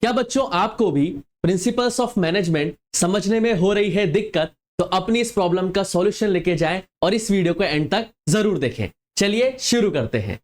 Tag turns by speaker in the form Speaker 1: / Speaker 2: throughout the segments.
Speaker 1: क्या बच्चों आपको भी प्रिंसिपल्स ऑफ मैनेजमेंट समझने में हो रही है दिक्कत? तो अपनी इस प्रॉब्लम का सॉल्यूशन लेके जाएं और इस वीडियो को एंड तक जरूर देखें। चलिए शुरू करते हैं।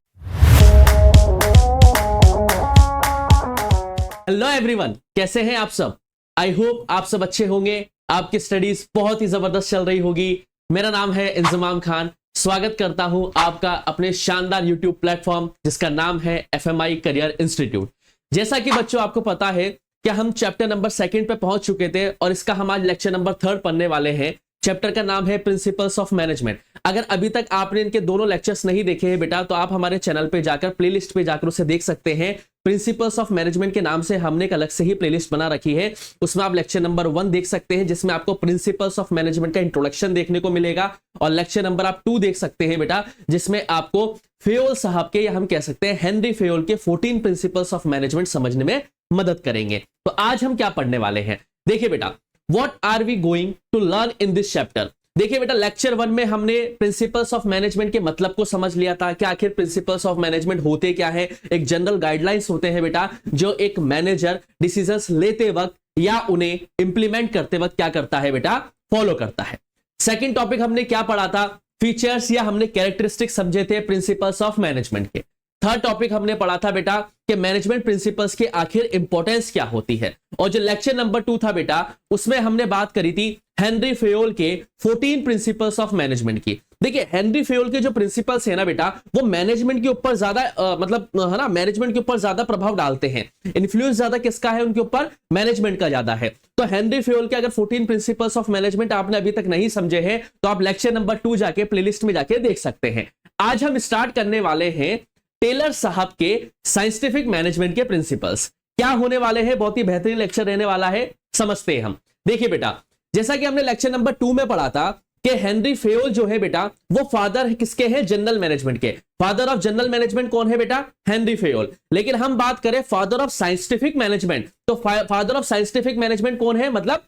Speaker 1: हेलो एवरीवन, कैसे हैं आप सब? आई होप आप सब अच्छे होंगे, आपकी स्टडीज बहुत ही जबरदस्त चल रही होगी। मेरा नाम है इंजमाम खान, स्वागत करता हूं आपका अपने शानदार यूट्यूब प्लेटफॉर्म जिसका नाम है FMI करियर इंस्टीट्यूट। जैसा कि बच्चों आपको पता है कि हम चैप्टर नंबर 2 पे पहुंच चुके थे और इसका हम आज लेक्चर नंबर 3 पढ़ने वाले हैं। चैप्टर का नाम है प्रिंसिपल्स ऑफ मैनेजमेंट। अगर अभी तक आपने इनके दोनों लेक्चर्स नहीं देखे हैं बेटा, तो आप हमारे चैनल पे जाकर प्लेलिस्ट पे जाकर उसे देख सकते हैं। प्रिंसिपल्स ऑफ मैनेजमेंट के नाम से हमने एक अलग से ही प्लेलिस्ट बना रखी है, उसमें आप लेक्चर नंबर 1 देख सकते हैं जिसमें आपको प्रिंसिपल्स ऑफ मैनेजमेंट का इंट्रोडक्शन देखने को मिलेगा, और लेक्चर नंबर आप 2 देख सकते हैं बेटा जिसमें आपको फेयोल साहब के, या हम कह सकते हैं हेनरी फेयोल के 14 प्रिंसिपल्स ऑफ मैनेजमेंट समझने में मदद करेंगे। तो आज हम क्या पढ़ने वाले हैं, देखिए बेटा, what are we going to learn in this chapter. देखिए बेटा, लेक्चर 1 में हमने प्रिंसिपल्स ऑफ मैनेजमेंट के मतलब को समझ लिया था कि आखिर प्रिंसिपल्स ऑफ मैनेजमेंट होते क्या है। एक जनरल गाइडलाइंस होते हैं बेटा जो एक मैनेजर डिसीजंस लेते वक्त या उन्हें इंप्लीमेंट करते वक्त क्या करता है बेटा, फॉलो करता है। सेकंड टॉपिक हमने क्या पढ़ा था, फीचर्स या हमने कैरेक्टरिस्टिक समझे थे प्रिंसिपल्स ऑफ मैनेजमेंट के। थर्ड टॉपिक हमने पढ़ा था बेटा कि मैनेजमेंट प्रिंसिपल्स की आखिर इंपॉर्टेंस क्या होती है। और जो लेक्चर नंबर 2 था बेटा उसमें हमने बात करी थी हेनरी फेयोल के 14 प्रिंसिपल्स ऑफ मैनेजमेंट की। देखिए हेनरी फेयोल के जो प्रिंसिपल्स है ना बेटा, वो मैनेजमेंट के ऊपर ज्यादा है ना, मैनेजमेंट के ऊपर ज्यादा प्रभाव डालते हैं। इन्फ्लुएंस ज्यादा किसका है उनके ऊपर, मैनेजमेंट का ज्यादा है। तो हेनरी फेयोल के अगर 14 प्रिंसिपल्स ऑफ मैनेजमेंट आपने अभी तक नहीं समझे हैं तो आप लेक्चर नंबर 2 जाके प्लेलिस्ट में जाके देख सकते हैं। आज हम स्टार्ट करने वाले हैं टेलर साहब के साइंटिफिक मैनेजमेंट के प्रिंसिपल्स। क्या होने वाले हैं, बहुत ही बेहतरीन लेक्चर रहने वाला है, समझते हैं हम। देखिए बेटा, जैसा कि हमने लेक्चर नंबर 2 में पढ़ा था कि हेनरी फेयोल जो है बेटा वो फादर किसके हैं, जनरल मैनेजमेंट के। फादर ऑफ जनरल मैनेजमेंट कौन है बेटा, हेनरी फेयोल। लेकिन हम बात करें फादर ऑफ साइंटिफिक मैनेजमेंट, तो फादर ऑफ साइंटिफिक मैनेजमेंट कौन है, मतलब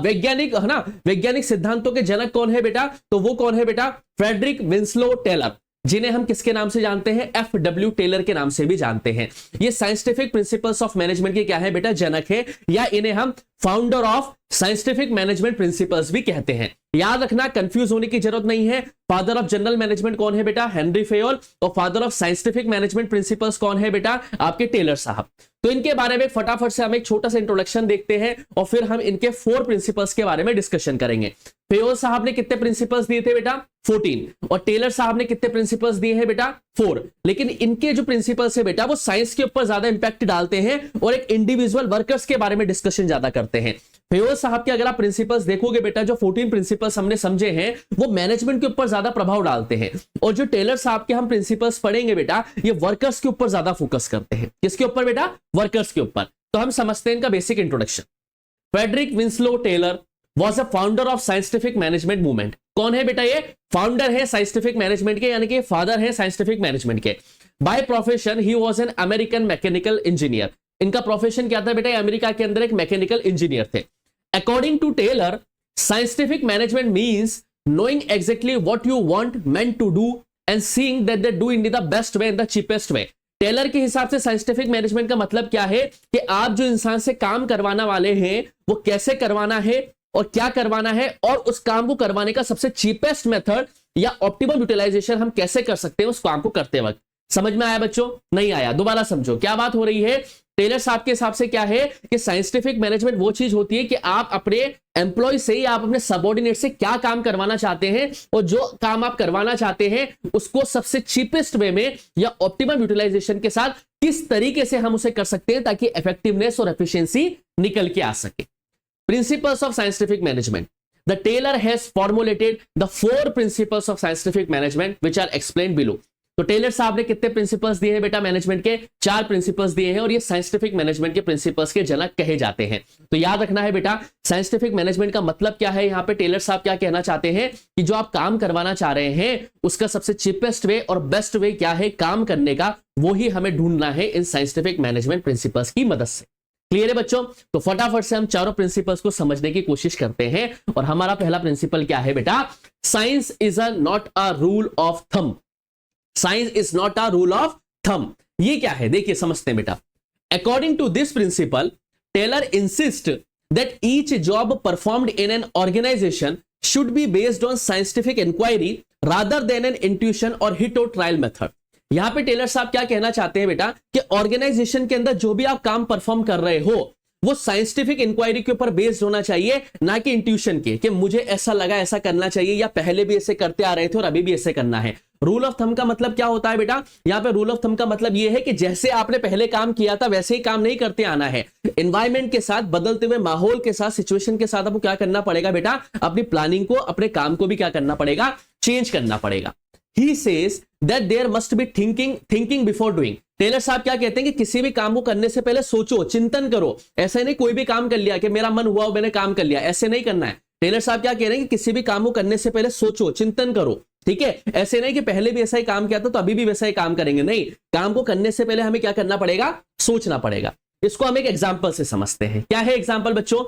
Speaker 1: वैज्ञानिक है ना, वैज्ञानिक सिद्धांतों के जनक कौन है बेटा, तो वो कौन है बेटा, फ्रेडरिक विंसलो टेलर, जिन्हें हम किसके नाम से जानते हैं, FW टेलर के नाम से भी जानते हैं। ये साइंटिफिक प्रिंसिपल्स ऑफ मैनेजमेंट के क्या है बेटा, जनक है, या इन्हें हम founder of scientific management principles भी कहते हैं। याद रखना, कंफ्यूज होने की जरूरत नहीं है। फादर ऑफ जनरल मैनेजमेंट कौन है बेटा, हेनरी फेयोल, और father of scientific management principles कौन है बेटा, आपके टेलर साहब। तो इनके बारे में फटाफट से हम एक छोटा सा इंट्रोडक्शन देखते हैं और फिर हम इनके 4 प्रिंसिपल्स के बारे में डिस्कशन करेंगे। फेयोल साहब ने कितने प्रिंसिपल्स दिए थे बेटा, 14, और टेलर साहब ने कितने प्रिंसिपल्स दिए हैं बेटा, 4। लेकिन इनके जो प्रिंसिपल्स है बेटा वो साइंस के ऊपर ज्यादा इंपैक्ट डालते हैं और एक इंडिविजुअल वर्कर्स के बारे में डिस्कशन ज्यादा करते हैं। फेयोल साहब के अगर आप प्रिंसिपल्स देखोगे बेटा, जो 14 प्रिंसिपल्स हमने समझे हैं वो मैनेजमेंट के ऊपर ज्यादा प्रभाव डालते हैं, और जो टेलर साहब के हम प्रिंसिपल्स पढ़ेंगे बेटा ये वर्कर्स के ऊपर ज्यादा फोकस करते हैं। किसके ऊपर बेटा, वर्कर्स के ऊपर। तो हम समझते हैं इनका basic introduction. Frederick Winslow Taylor was a founder of scientific management movement. कौन है बेटा, ये फाउंडर है साइंटिफिक मैनेजमेंट के, यानी कि फादर है साइंटिफिक मैनेजमेंट के। By profession he was an American mechanical engineer. इनका प्रोफेशन क्या था बेटा, अमेरिका के अंदर एक मैकेनिकल इंजीनियर थे। According to Taylor, scientific management means knowing exactly what you want men to do and seeing that they do in the best way and the cheapest way. Taylor के हिसाब से scientific management का मतलब क्या है कि आप जो इंसान से काम करवाना वाले हैं वो कैसे करवाना है और क्या करवाना है, और उस काम को करवाने का सबसे चीपेस्ट मेथड या ऑप्टिमम यूटिलाइजेशन हम कैसे कर सकते हैं उस काम को करते वक्त। समझ में आया बच्चों, नहीं आया दोबारा समझो क्या बात हो रही है। टेलर साहब के हिसाब से क्या है कि साइंटिफिक मैनेजमेंट वो चीज होती है कि आप अपने एम्प्लॉय से या आप अपने सबऑर्डिनेट से क्या काम करवाना चाहते हैं, और जो काम आप करवाना चाहते हैं उसको सबसे चीपेस्ट वे में या ऑप्टिमम यूटिलाइजेशन के साथ किस तरीके से हम उसे कर सकते हैं ताकि इफेक्टिवनेस और एफिशिएंसी निकल के आ सके। Principles of scientific management, the Taylor has formulated the 4 principles of scientific management which are explained below. तो टेलर साहब ने कितने प्रिंसिपल्स दिए हैं बेटा मैनेजमेंट के, 4 प्रिंसिपल्स दिए हैं, और ये साइंटिफिक मैनेजमेंट के प्रिंसिपल्स के जनक कहे जाते हैं। तो याद रखना है बेटा, साइंटिफिक मैनेजमेंट का मतलब क्या है, यहाँ पे टेलर साहब क्या कहना चाहते हैं कि जो आप काम करवाना चाह रहे हैं उसका सबसे चीपेस्ट वे और बेस्ट वे क्या है काम करने का, वो ही हमें ढूंढना है इन साइंटिफिक मैनेजमेंट प्रिंसिपल्स की मदद से। क्लियर है बच्चों? तो फटाफट से हम चारों प्रिंसिपल्स को समझने की कोशिश करते हैं। और हमारा पहला प्रिंसिपल क्या है बेटा, science is not a rule of thumb. Science is not a rule of thumb, ये क्या है देखिए समझते हैं बेटा। According to this principle Taylor insist that each job performed in an organization should be based on scientific inquiry rather than an intuition or hit or trial method. यहां पे Taylor साहब क्या कहना चाहते हैं बेटा कि ऑर्गेनाइजेशन के अंदर जो भी आप काम परफॉर्म कर रहे हो वो साइंटिफिक इंक्वायरी के ऊपर बेस्ड होना चाहिए, ना कि इंट्यूशन के, कि मुझे ऐसा लगा ऐसा करना चाहिए या पहले भी ऐसे करते आ रहे थे और अभी भी ऐसे करना है। रूल ऑफ थंब का मतलब क्या होता है बेटा, यहां पे रूल ऑफ थंब का मतलब यह है कि जैसे आपने पहले काम किया था वैसे ही काम नहीं करते आना है। एनवायरमेंट के साथ, बदलते हुए माहौल के साथ, सिचुएशन के साथ आपको क्या करना पड़ेगा बेटा, अपनी प्लानिंग को, अपने काम को भी क्या करना पड़ेगा, चेंज करना पड़ेगा। He says that there must be thinking before doing. Taylor साहब क्या कहते हैं कि किसी भी काम को करने से पहले सोचो, चिंतन करो। ऐसा नहीं कोई भी काम कर लिया कि मेरा मन हुआ मैंने काम कर लिया, ऐसे नहीं करना है। टेलर साहब क्या कह रहे हैं कि किसी भी काम को करने से पहले सोचो, चिंतन करो, ठीक है। ऐसे नहीं कि पहले भी ऐसा ही काम किया था तो अभी भी वैसा ही काम करेंगे, नहीं। काम को करने से पहले हमें क्या करना पड़ेगा, सोचना पड़ेगा। इसको हम एक एग्जाम्पल से समझते हैं। क्या है एग्जाम्पल बच्चों?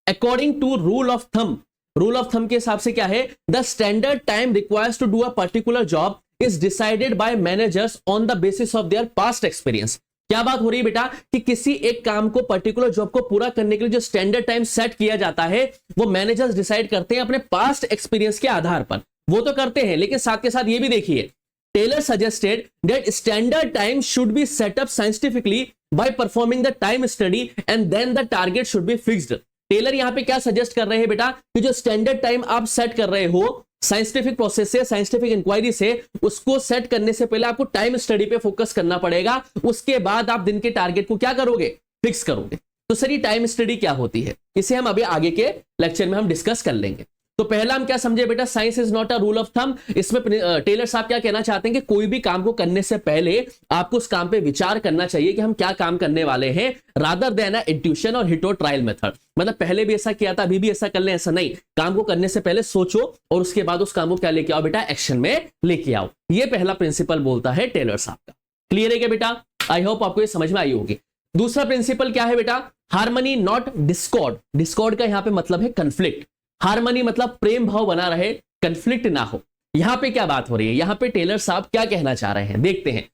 Speaker 1: According to rule of thumb, rule of thumb के हिसाब से क्या है, the standard time requires to do a particular job is decided by managers on the basis of their past experience. क्या बात हो रही है बेटा कि किसी एक काम को, पर्टिकुलर जॉब को पूरा करने के लिए जो स्टैंडर्ड टाइम सेट किया जाता है वो मैनेजर्स डिसाइड करते हैं अपने पास्ट एक्सपीरियंस के आधार पर। वो तो करते हैं, लेकिन साथ के साथ ये भी देखिए, Taylor suggested that standard time should be set up scientifically by performing the time study and then the target should be fixed. Taylor यहां पे क्या सजेस्ट कर रहे हैं बेटा कि जो स्टैंडर्ड टाइम आप सेट कर रहे हो साइंटिफिक प्रोसेस से, साइंटिफिक इंक्वायरी से, उसको सेट करने से पहले आपको टाइम स्टडी पे फोकस करना पड़ेगा। उसके बाद आप दिन के टारगेट को क्या करोगे, फिक्स करोगे। तो सर ये टाइम स्टडी क्या होती है, इसे हम अभी आगे के लेक्चर में हम डिस्कस कर लेंगे। तो पहला हम क्या समझे बेटा, science is not a rule of thumb. इसमें टेलर साहब क्या कहना चाहते हैं कि कोई भी काम को करने से पहले आपको उस काम पे विचार करना चाहिए कि हम क्या काम करने वाले हैं, रादर देन इंट्यूशन और हिट और ट्रायल मेथड। मतलब पहले भी ऐसा किया था अभी भी ऐसा कर ले, ऐसा नहीं। काम को करने से पहले सोचो और उसके बाद उस काम को क्या लेके आओ बेटा, एक्शन में लेके आओ। ये पहला प्रिंसिपल बोलता है टेलर साहब का। क्लियर है क्या बेटा? आई होप आपको ये समझ में आई होगी। दूसरा प्रिंसिपल क्या है बेटा, हार्मनी नॉट डिस्कॉर्ड। डिस्कॉर्ड का यहां पे मतलब है कंफ्लिक्ट। हार्मनी मतलब प्रेम भाव बना रहे, कंफ्लिक्ट ना हो। यहां पे क्या बात हो रही है, यहां पे टेलर साहब क्या कहना चाह रहे हैं, देखते हैं।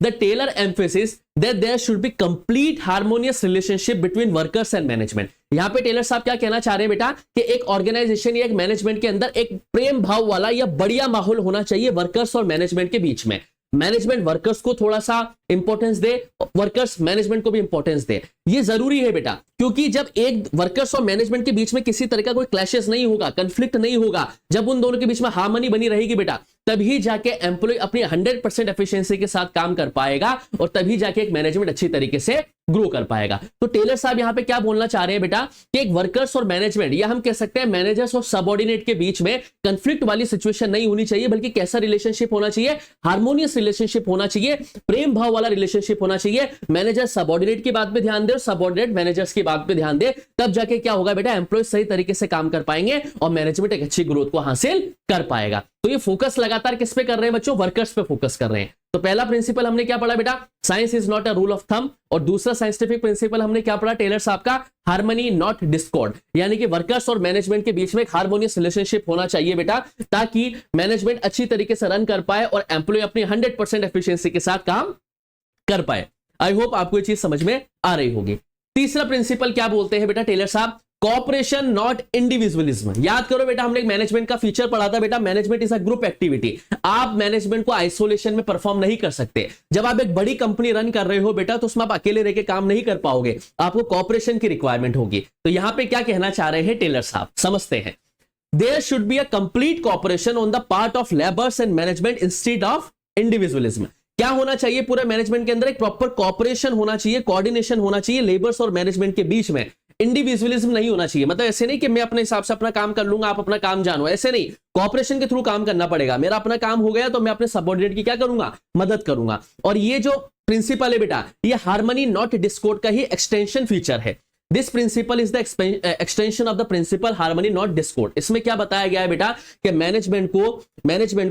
Speaker 1: The Taylor emphasis that there should be complete harmonious relationship between workers and management. यहां पे टेलर साहब क्या कहना चाह रहे हैं बेटा कि एक ऑर्गेनाइजेशन या एक मैनेजमेंट के अंदर एक प्रेम भाव वाला या बढ़िया माहौल होना चाहिए वर्कर्स और मैनेजमेंट के बीच में। मैनेजमेंट वर्कर्स को थोड़ा सा इंपॉर्टेंस दे, वर्कर्स मैनेजमेंट को भी इंपॉर्टेंस दे। ये जरूरी है बेटा, क्योंकि जब एक वर्कर्स और मैनेजमेंट के बीच में किसी तरह का कोई क्लैशेस नहीं होगा, कंफ्लिक्ट नहीं होगा, जब उन दोनों के बीच में हार्मनी बनी रहेगी बेटा, तभी जाके एम्प्लॉय अपनी 100% एफिशिएंसी के साथ काम कर पाएगा और तभी जाके एक मैनेजमेंट अच्छी तरीके से ग्रो कर पाएगा। तो टेलर साहब यहां पे क्या बोलना चाह रहे हैं बेटा कि एक वर्कर्स और मैनेजमेंट, या हम कह सकते हैं मैनेजर्स और सबऑर्डिनेट के बीच में कंफ्लिक्ट वाली सिचुएशन नहीं होनी चाहिए, बल्कि कैसा रिलेशनशिप होना चाहिए, हार्मोनियस रिलेशनशिप होना चाहिए, प्रेम भाव वाला रिलेशनशिप होना चाहिए। मैनेजर सबऑर्डिनेट की बात पे ध्यान दे और सबऑर्डिनेट मैनेजर्स की बात पे ध्यान दे, तब जाके क्या होगा बेटा, एम्प्लॉय सही तरीके से काम कर पाएंगे और मैनेजमेंट एक अच्छी ग्रोथ को हासिल कर पाएगा। तो ये फोकस लगातार किस पे कर रहे हैं बच्चों, वर्कर्स पे फोकस कर रहे हैं। तो पहला प्रिंसिपल हमने क्या पढ़ा बेटा, science is not a rule of thumb. और दूसरा साइंटिफिक प्रिंसिपल हमने क्या पढ़ा टेलर साहब का, हार्मनी नॉट डिस्कॉर्ड। यानी कि वर्कर्स और मैनेजमेंट के बीच में एक हार्मोनियस रिलेशनशिप होना चाहिए बेटा, ताकि मैनेजमेंट अच्छी तरीके से रन कर पाए और एम्प्लॉय अपनी 100% एफिशिएंसी के साथ काम कर पाए। आई होप आपको ये चीज समझ में आ रही होगी। तीसरा प्रिंसिपल क्या बोलते हैं बेटा टेलर साहब, कॉपरेशन नॉट इंडिविजुअलिज्म। याद करो बेटा, हमने मैनेजमेंट का फीचर पढ़ा था बेटा, management is a group activity. आप मैनेजमेंट को आइसोलेशन में परफॉर्म नहीं कर सकते। जब आप एक बड़ी कंपनी रन कर रहे हो बेटा, तो उसमें आप अकेले रह के काम नहीं कर पाओगे, आपको कॉपरेशन की रिक्वायरमेंट होगी। तो यहां पे क्या कहना चाह रहे हैं टेलर साहब, समझते हैं। There should be a complete cooperation on the part of labours and management instead of individualism. क्या होना चाहिए, पूरे मैनेजमेंट के अंदर एक प्रॉपर कॉपरेशन होना चाहिए, कोऑर्डिनेशन होना चाहिए लेबर्स और मैनेजमेंट के बीच में। इंडिविजुअलिज्म नहीं होना चाहिए। मतलब ऐसे नहीं कि मैं अपने हिसाब से अपना काम कर लूंगा, आप अपना काम जानो, ऐसे नहीं। कॉपरेशन के थ्रू काम करना पड़ेगा। मेरा अपना काम हो गया तो मैं अपने सबऑर्डिनेट की क्या करूंगा, मदद करूंगा। और ये जो प्रिंसिपल है बेटा, ये हार्मनी नॉट डिस्कॉर्ड का ही एक्सटेंशन फीचर है। This principle is the extension of the principle harmony not discord. इसमें क्या बताया गया है बेटा कि मैनेजमेंट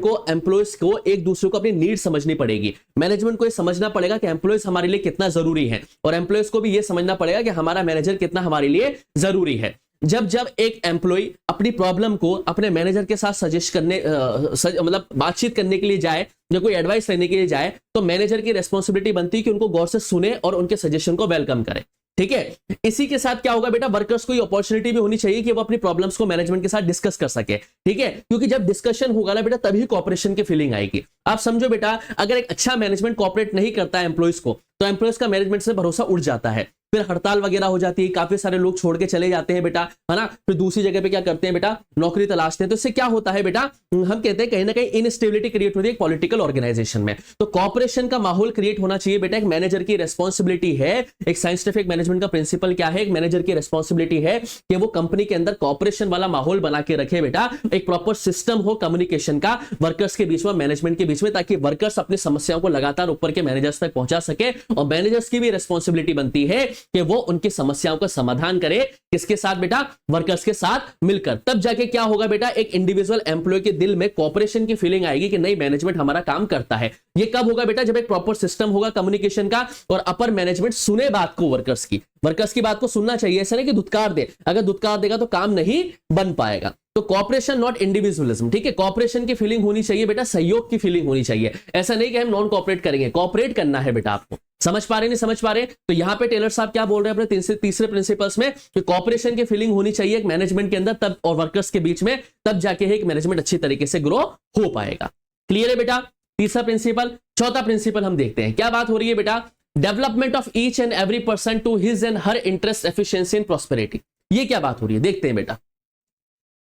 Speaker 1: को एम्प्लॉयज को एक दूसरे को अपनी नीड समझनी पड़ेगी। मैनेजमेंट को ये समझना पड़ेगा कि एम्प्लॉयज हमारे लिए कितना जरूरी है, और एम्प्लॉयज को भी ये समझना पड़ेगा कि हमारा मैनेजर कितना हमारे लिए जरूरी है। जब जब एक एम्प्लॉय अपनी प्रॉब्लम को अपने मैनेजर के साथ सजेस्ट करने मतलब बातचीत करने के लिए जाए या कोई एडवाइस लेने के लिए जाए, तो मैनेजर की रेस्पॉन्सिबिलिटी बनती है कि उनको गौर से सुने और उनके सजेशन को वेलकम करे। ठीक है। इसी के साथ क्या होगा बेटा, वर्कर्स को ये अपॉर्चुनिटी भी होनी चाहिए कि वो अपनी प्रॉब्लम्स को मैनेजमेंट के साथ डिस्कस कर सके, ठीक है, क्योंकि जब डिस्कशन होगा ना बेटा तभी कॉपरेशन की फीलिंग आएगी। आप समझो बेटा, अगर एक अच्छा मैनेजमेंट कॉपरेट नहीं करता है एम्प्लॉइज को, तो एम्प्लॉइज का मैनेजमेंट से भरोसा उठ जाता है, फिर हड़ताल वगैरह हो जाती है, काफी सारे लोग छोड़ के चले जाते हैं बेटा, है ना, फिर दूसरी जगह पे क्या करते हैं बेटा, नौकरी तलाशते हैं। तो इससे क्या होता है बेटा, हम कहते हैं कहीं ना कहीं इनस्टेबिलिटी क्रिएट होती है पॉलिटिकल ऑर्गेनाइजेशन में। तो कॉपरेशन का माहौल क्रिएट होना चाहिए बेटा, एक मैनेजर की रेस्पॉन्सिबिलिटी है। एक साइंटिफिक मैनेजमेंट का प्रिंसिपल क्या है, एक मैनेजर की रेस्पॉन्सिबिलिटी है कि वो कंपनी के अंदर कॉपरेशन वाला माहौल बना के रखे बेटा, एक प्रॉपर सिस्टम हो कम्युनिकेशन का वर्कर्स के बीच में, मैनेजमेंट के बीच में, ताकि वर्कर्स अपनी समस्याओं को लगातार ऊपर के मैनेजर्स तक पहुंचा सके। और मैनेजर्स की भी रेस्पॉन्सिबिलिटी बनती है कि वो उनकी समस्याओं का समाधान करे, किसके साथ बेटा, वर्कर्स के साथ मिलकर। तब जाके क्या होगा बेटा, एक इंडिविजुअल एम्प्लॉय के दिल में कॉपरेशन की फीलिंग आएगी कि नहीं, मैनेजमेंट हमारा काम करता है। ये कब होगा बेटा, जब एक प्रॉपर सिस्टम होगा कम्युनिकेशन का और अपर मैनेजमेंट सुने बात को, वर्कर्स की बात को सुनना चाहिए, ऐसा नहीं कि धुतकार दे, अगर धुतकार देगा तो काम नहीं बन पाएगा। तो कॉपरेशन नॉट इंडिविजुअलिज्म, ठीक है, कॉपरेशन की फीलिंग होनी चाहिए बेटा, सहयोग की फीलिंग होनी चाहिए। ऐसा नहीं कि हम नॉन कॉपरेट करेंगे, कॉपरेट करना है बेटा आपको। समझ पा रहे नहीं समझ पा रहे? तो यहां पे टेलर साहब क्या बोल रहे हैं अपने तीसरे प्रिंसिपल्स में कि कॉपरेशन की फीलिंग होनी चाहिए एक मैनेजमेंट के अंदर, तब और वर्कर्स के बीच में, तब जाके एक मैनेजमेंट अच्छी तरीके से ग्रो हो पाएगा। क्लियर है बेटा, तीसरा प्रिंसिपल। चौथा प्रिंसिपल हम देखते हैं, क्या बात हो रही है बेटा, development of each and every person to his and her interest, efficiency and prosperity. ये क्या बात हो रही है, देखते हैं बेटा।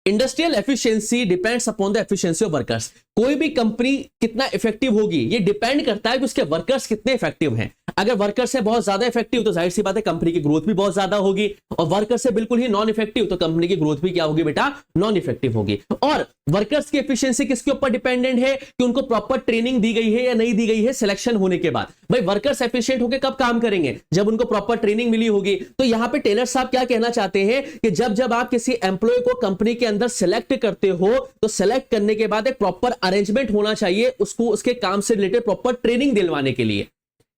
Speaker 1: Industrial efficiency depends upon the efficiency of workers. कोई भी कंपनी कितना इफेक्टिव होगी ये डिपेंड करता है कि उसके वर्कर्स कितने इफेक्टिव हैं। अगर वर्कर्स से बहुत ज्यादा इफेक्टिव तो जाहिर सी बात है कंपनी की ग्रोथ भी बहुत ज्यादा होगी, और वर्कर्स से बिल्कुल ही नॉन इफेक्टिव तो कंपनी की ग्रोथ भी क्या होगी बेटा, नॉन इफेक्टिव होगी। और वर्कर्स की एफिशिएंसी किसके ऊपर डिपेंडेंट है कि उनको प्रॉपर ट्रेनिंग दी गई है या नहीं दी गई है सिलेक्शन होने के बाद। भाई वर्कर्स एफिशिएंट होकर कब काम करेंगे, जब उनको प्रॉपर ट्रेनिंग मिली होगी। तो यहां पे टेलर साहब क्या कहना चाहते हैं कि जब जब आप किसी एम्प्लॉय को कंपनी के अंदर सिलेक्ट करते हो तो सिलेक्ट करने के बाद एक प्रॉपर अरेंजमेंट होना चाहिए उसको, उसके काम से रिलेटेड प्रॉपर ट्रेनिंग दिलवाने के लिए।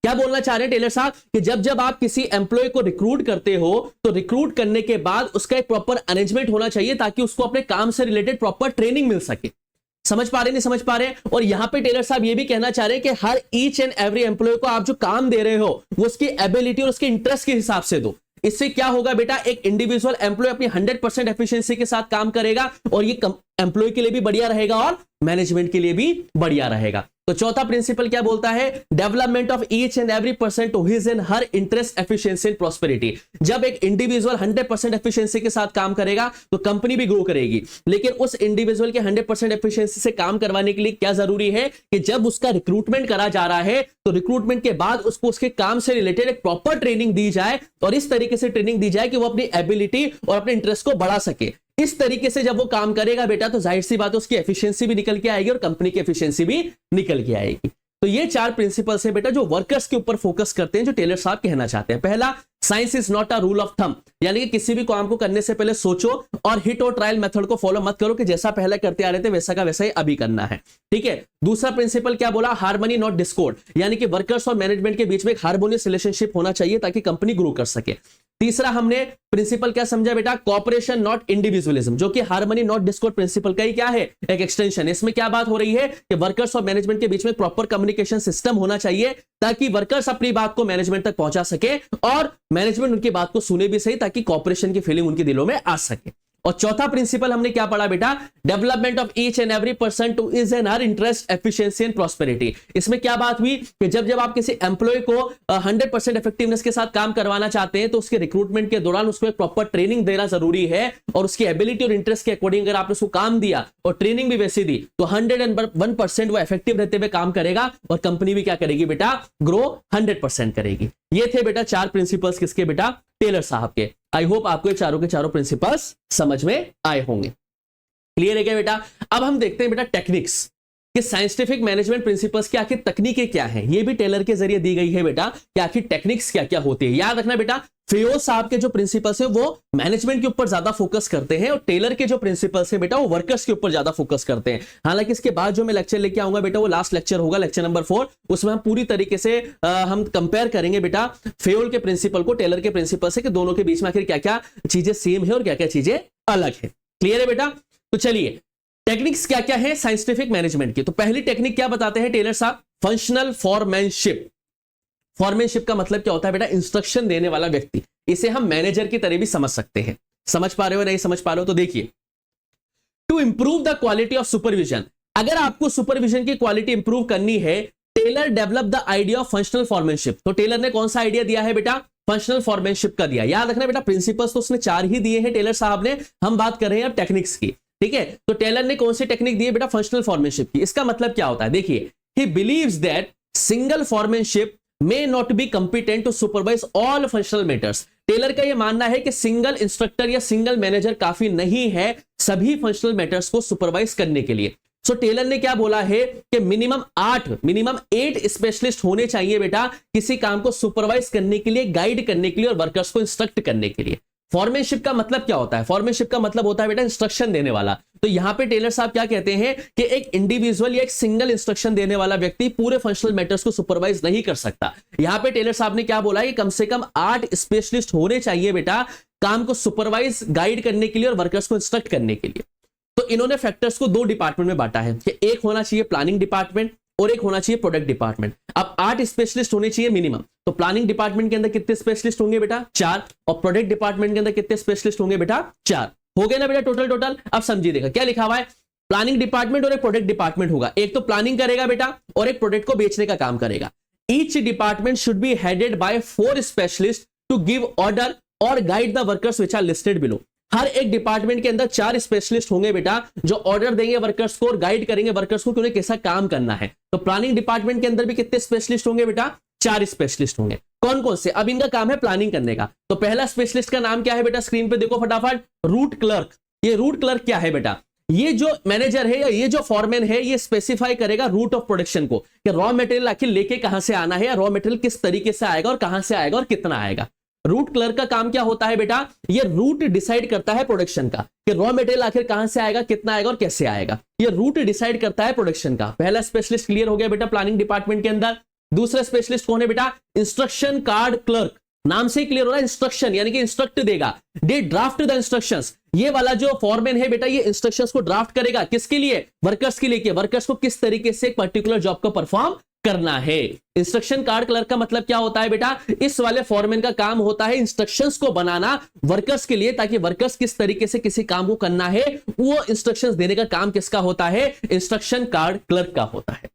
Speaker 1: क्या बोलना चाह रहे हैं टेलर साहब कि जब जब आप किसी एम्प्लॉय को रिक्रूट करते हो तो रिक्रूट करने के बाद उसका एक प्रॉपर अरेंजमेंट होना चाहिए ताकि उसको अपने काम से रिलेटेड प्रॉपर ट्रेनिंग मिल सके। समझ पा रहे नहीं समझ पा रहे? और यहां पे टेलर साहब ये भी कहना चाह रहे हैं कि हर ईच एंड एवरी एम्प्लॉय को आप जो काम दे रहे हो वो उसकी एबिलिटी और उसके इंटरेस्ट के हिसाब से दो। इससे क्या होगा बेटा, एक इंडिविजुअल एम्प्लॉय अपनी 100% एफिशिएंसी के साथ काम करेगा और ये एम्प्लॉय के लिए भी बढ़िया रहेगा और मैनेजमेंट के लिए भी बढ़िया रहेगा। तो चौथा प्रिंसिपल क्या बोलता है, development of each and every person to his and her interest, efficiency and prosperity. जब एक इंडिविजुअल 100% एफिशिएंसी के साथ काम करेगा तो कंपनी भी ग्रो करेगी, लेकिन उस इंडिविजुअल के 100% एफिशिएंसी से काम करवाने के लिए क्या जरूरी है कि जब उसका रिक्रूटमेंट करा जा रहा है तो रिक्रूटमेंट के बाद उसको उसके काम से रिलेटेड एक प्रॉपर ट्रेनिंग दी जाए और इस तरीके से ट्रेनिंग दी जाए कि वो अपनी एबिलिटी और अपने इंटरेस्ट को बढ़ा सके। इस तरीके से जब वो काम करेगा बेटा तो जाहिर सी बात है उसकी एफिशिएंसी भी निकल के आएगी और कंपनी की एफिशिएंसी भी निकल के आएगी। तो ये चार प्रिंसिपल्स है बेटा जो वर्कर्स के ऊपर फोकस करते हैं, जो टेलर साहब कहना चाहते हैं। पहला, science is not a rule of thumb, यानी कि किसी भी काम को करने से पहले सोचो और हिट और ट्रायल मेथड को फॉलो मत करो कि जैसा पहले करते आ रहे थे वैसा का वैसा ही अभी करना है, ठीक है। दूसरा प्रिंसिपल क्या बोला, हार्मनी नॉट डिस्कॉर्ड, यानी कि वर्कर्स और मैनेजमेंट के बीच में एक हार्मोनियस रिलेशनशिप होना चाहिए ताकि कंपनी ग्रो कर सके। तीसरा हमने प्रिंसिपल क्या समझा बेटा, कॉपरेशन नॉट इंडिविजुअलिज्म, जो कि हार्मनी नॉट डिस्कॉर्ड प्रिंसिपल का ही क्या है, एक एक्सटेंशन। इसमें क्या बात हो रही है कि वर्कर्स और मैनेजमेंट के बीच में प्रॉपर कम्युनिकेशन सिस्टम होना चाहिए ताकि वर्कर्स अपनी बात को मैनेजमेंट तक पहुंचा सके और मैनेजमेंट उनकी बात को सुने भी सही ताकि कॉपरेशन की फीलिंग उनके दिलों में आ सके। और चौथा प्रिंसिपल हमने क्या पढ़ा बेटा, development of each and every person to his and her interest, efficiency and prosperity. इसमें क्या बात हुई कि जब जब आप किसी एम्प्लॉय को 100% इफेक्टिवनेस के साथ काम करवाना चाहते हैं तो उसके रिक्रूटमेंट के दौरान उसको एक प्रॉपर ट्रेनिंग देना जरूरी है और उसकी एबिलिटी और इंटरेस्ट के अकॉर्डिंग अगर आपने उसको काम दिया और ट्रेनिंग भी वैसी दी तो 101% वो इफेक्टिव रहते हुए काम करेगा और कंपनी भी क्या करेगी बेटा, ग्रो 100% करेगी। ये थे बेटा चार प्रिंसिपल्स किसके बेटा, टेलर साहब के। आई होप आपको ये चारों के चारों प्रिंसिपल्स समझ में आए होंगे। क्लियर है क्या बेटा? अब हम देखते हैं बेटा टेक्निक्स कि साइंटिफिक मैनेजमेंट प्रिंसिपल्स की आखिर तकनीकें क्या हैं। ये भी टेलर के जरिए दी गई है बेटा कि आखिर टेक्निक्स क्या क्या होती है। याद रखना बेटा, फेयो साहब के जो प्रिंसिपल्स है वो मैनेजमेंट के ऊपर ज्यादा फोकस करते हैं और टेलर के जो प्रिंसिपल्स है बेटा वो वर्कर्स के ऊपर ज्यादा फोकस करते हैं। हालांकि इसके बाद जो मैं लेक्चर लेके आऊंगा बेटा वो लास्ट लेक्चर होगा, लेक्चर नंबर 4, उसमें हम पूरी तरीके से हम कंपेयर करेंगे बेटा फेयोल के प्रिंसिपल को टेलर के प्रिंसिपल से कि दोनों के बीच में आखिर क्या क्या चीजें सेम है और क्या क्या चीजें अलग है। क्लियर है बेटा? तो चलिए टेक्निक्स क्या क्या है साइंटिफिक मैनेजमेंट की। तो पहली टेक्निक क्या बताते हैं टेलर साहब, फंक्शनल फॉरमैनशिप। फॉरमैनशिप का मतलब क्या होता है बेटा, इंस्ट्रक्शन देने वाला व्यक्ति, इसे हम मैनेजर की तरह भी समझ सकते हैं। समझ पा रहे हो नहीं समझ पा रहे हो? तो देखिए, to improve the quality of supervision, अगर आपको सुपरविजन की क्वालिटी इंप्रूव करनी है, Taylor develop the idea of functional foremanship. तो टेलर ने कौन सा आइडिया दिया है बेटा? फंक्शनल फॉर्मेनशिप का दिया। याद रखना बेटा, प्रिंसिपल्स तो उसने 4 ही दिए हैं टेलर साहब ने, हम बात कर रहे हैं अब टेक्निक्स की। ठीक है, तो टेलर ने कौन सी टेक्निक दी है बेटा? फंक्शनल फॉर्मेनशिप की। इसका मतलब क्या होता है? देखिए, he believes that single foremanship may not be competent to supervise all functional matters। Taylor का यह मानना है कि सिंगल इंस्ट्रक्टर या सिंगल मैनेजर काफी नहीं है सभी फंक्शनल मैटर्स को सुपरवाइज करने के लिए। सो टेलर ने क्या बोला है कि मिनिमम 8 स्पेशलिस्ट होने चाहिए बेटा किसी काम को सुपरवाइज करने के लिए, गाइड करने के लिए और वर्कर्स को इंस्ट्रक्ट करने के लिए। फॉर्मेनशिप का मतलब क्या होता है? फॉर्मेनशिप का मतलब होता है बेटा इंस्ट्रक्शन देने वाला। तो यहां पे टेलर साहब क्या कहते हैं कि एक इंडिविजुअल या एक सिंगल इंस्ट्रक्शन देने वाला व्यक्ति पूरे फंक्शनल मैटर्स को सुपरवाइज नहीं कर सकता। यहां पे टेलर साहब ने क्या बोला है कि कम से कम 8 स्पेशलिस्ट होने चाहिए बेटा काम को सुपरवाइज, गाइड करने के लिए और वर्कर्स को इंस्ट्रक्ट करने के लिए। तो इन्होंने फैक्टर्स को 2 डिपार्टमेंट में बांटा है कि एक होना चाहिए प्लानिंग डिपार्टमेंट और एक होना चाहिए प्रोडक्ट डिपार्टमेंट। अब 8 स्पेशलिस्ट होने चाहिए मिनिमम। तो प्लानिंग डिपार्टमेंट के अंदर कितने स्पेशलिस्ट होंगे बेटा? 4। और प्रोडक्ट डिपार्टमेंट के अंदर कितने स्पेशलिस्ट होंगे बेटा? 4। हो गए ना बेटा टोटल? अब समझिए, देखा क्या लिखा हुआ है, प्लानिंग डिपार्टमेंट और एक प्रोडक्ट डिपार्टमेंट होगा। एक तो प्लानिंग करेगा बेटा और एक प्रोडक्ट को बेचने का काम करेगा। Each department should be headed by 4 specialist to give order और guide the workers which are listed below. हर एक डिपार्टमेंट के अंदर 4 स्पेशलिस्ट होंगे बेटा जो ऑर्डर देंगे वर्कर्स को और गाइड करेंगे वर्कर्स को कि उन्हें कैसा काम करना है। तो प्लानिंग डिपार्टमेंट के अंदर भी कितने स्पेशलिस्ट होंगे बेटा? 4 स्पेशलिस्ट होंगे। कौन कौन से? अब इनका काम है प्लानिंग करने का। तो पहला स्पेशलिस्ट का नाम क्या है बेटा? स्क्रीन पे देखो फटाफट, रूट क्लर्क। ये रूट क्लर्क क्या है बेटा? ये जो मैनेजर है या ये जो फॉरमैन है ये स्पेसिफाई करेगा रूट ऑफ प्रोडक्शन को, कि रॉ मटेरियल आखिर लेके कहां से आना है या रॉ मटेरियल किस तरीके से आएगा और कहां से आएगा और कितना आएगा। रूट क्लर्क का काम क्या होता है बेटा? ये रूट डिसाइड करता है प्रोडक्शन का, कि रॉ मटेरियल आखिर कहां से आएगा, कितना आएगा और कैसे आएगा। ये रूट डिसाइड करता है प्रोडक्शन का। पहला स्पेशलिस्ट क्लियर हो गया बेटा प्लानिंग डिपार्टमेंट के अंदर। दूसरा स्पेशलिस्ट कौन है बेटा? Instruction card clerk. नाम से ही क्लियर हो रहा है, इंस्ट्रक्शन यानी कि इंस्ट्रक्ट देगा, दे ड्राफ्ट द इंस्ट्रक्शंस। ये वाला जो फॉरमैन है बेटा ये इंस्ट्रक्शंस को ड्राफ्ट करेगा, किसके लिए? वर्कर्स के लिए, कि वर्कर्स को किस तरीके से एक पर्टिकुलर जॉब को परफॉर्म करना है। इंस्ट्रक्शन कार्ड क्लर्क का मतलब क्या होता है बेटा? इस वाले फॉरमैन का काम होता है इंस्ट्रक्शंस को बनाना वर्कर्स के लिए, ताकि वर्कर्स किस तरीके से किसी काम को करना है वो इंस्ट्रक्शंस देने का काम किसका होता है? इंस्ट्रक्शन कार्ड क्लर्क का होता है।